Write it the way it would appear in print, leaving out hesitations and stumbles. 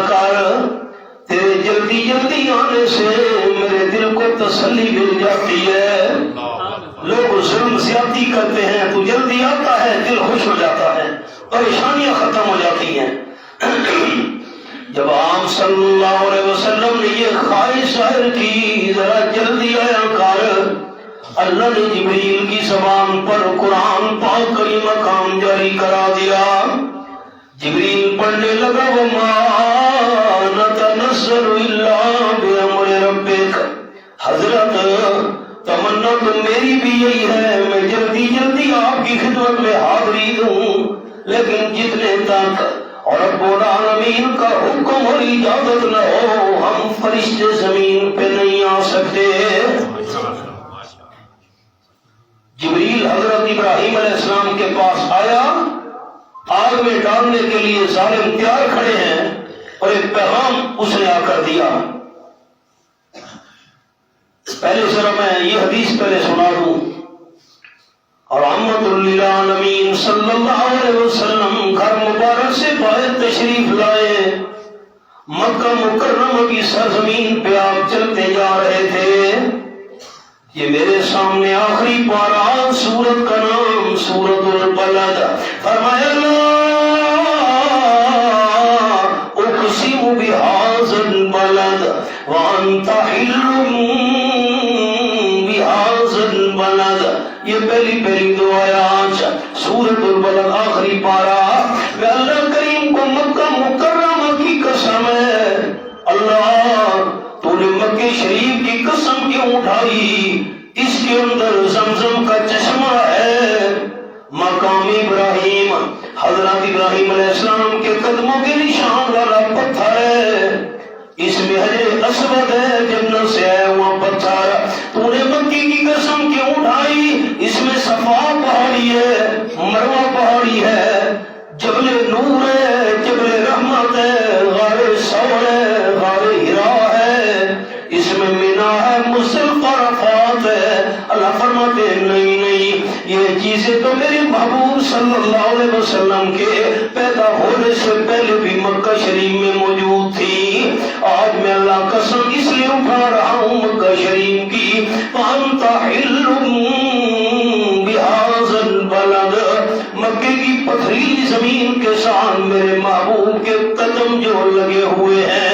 کر تیرے جلدی جلدی آنے سے میرے دل کو تسلی مل جاتی ہے. لوگ ظلم زیادتی کرتے ہیں، تو جلدی آتا ہے، دل خوش ہو جاتا ہے، پریشانیاں ختم ہو جاتی ہیں. جب آپ صلی اللہ علیہ وسلم نے یہ خواہش ظاہر کی ذرا جلدی آیا کر، اللہ نے جبریل کی زبان پر قرآن پاک کا یہ مقام جاری کرا دیا. جبریل پڑھنے لگا وَمَا نَتَنَزَّلُ إِلَّا بِأَمْرِ رَبِّكَ. حضرت تمنا تو میری بھی یہی ہے، میں جلدی جلدی آپ کی خدمت میں حاضری دوں، لیکن جتنے تک اور رب العالمین کا حکم اور اجازت نہ ہو ہم فرشتے زمین پہ نہیں آ سکتے. جبریل حضرت ابراہیم علیہ السلام کے پاس آیا، آگ میں ڈالنے کے لیے ظالم تیار کھڑے ہیں، اور ایک پیغام اس نے آ کر دیا. پہلے ذرا میں یہ حدیث پہلے سنا دوں. اور رحمت للعالمین صلی اللہ علیہ وسلم گھر مبارک سے باہر تشریف لائے. مکہ مکرمہ کی سرزمین پہ آپ چلتے جا رہے تھے. یہ میرے سامنے آخری پارہ، سورت کا نام سورت البلد. فرمایا اقسم بہذا البلد وانت حل بہذا البلد. یہ پہلی دعا آج سورت البلد آخری پارہ. میں اللہ کریم کو مکہ مکرمہ کی قسم ہے، اللہ تو نے مکہ شریف کی قسم کیوں اٹھائی؟ اس کے اندر زمزم کا چشمہ ہے، مقام ابراہیم حضرت ابراہیم علیہ السلام کے قدموں کے نشان والا پتھر ہے، اس میں حجر اسود ہے، جنت سے آیا ہوا پتھر. تو نے مکے کی قسم کیوں اٹھائی؟ اس میں صفا پہاڑی ہے، مروہ پہاڑی ہے، جبل نور ہے، جبل رحمت ہے، غار ثور ہے، غار حرا ہے، اس میں مینا ہے، مصدلفہ عرفات ہے. اللہ فرماتے ہیں نہیں یہ چیزیں تو میرے محبوب صلی اللہ علیہ وسلم کے پیدا ہونے سے پہلے بھی مکہ شریف میں موجود تھی. آج میں اللہ قسم اس لیے اٹھا رہا ہوں مکہ شریف کی. وانت حل بہذا البلد، مکے کی پتھریلی زمین کے ساتھ میرے محبوب کے قدم جو لگے ہوئے ہیں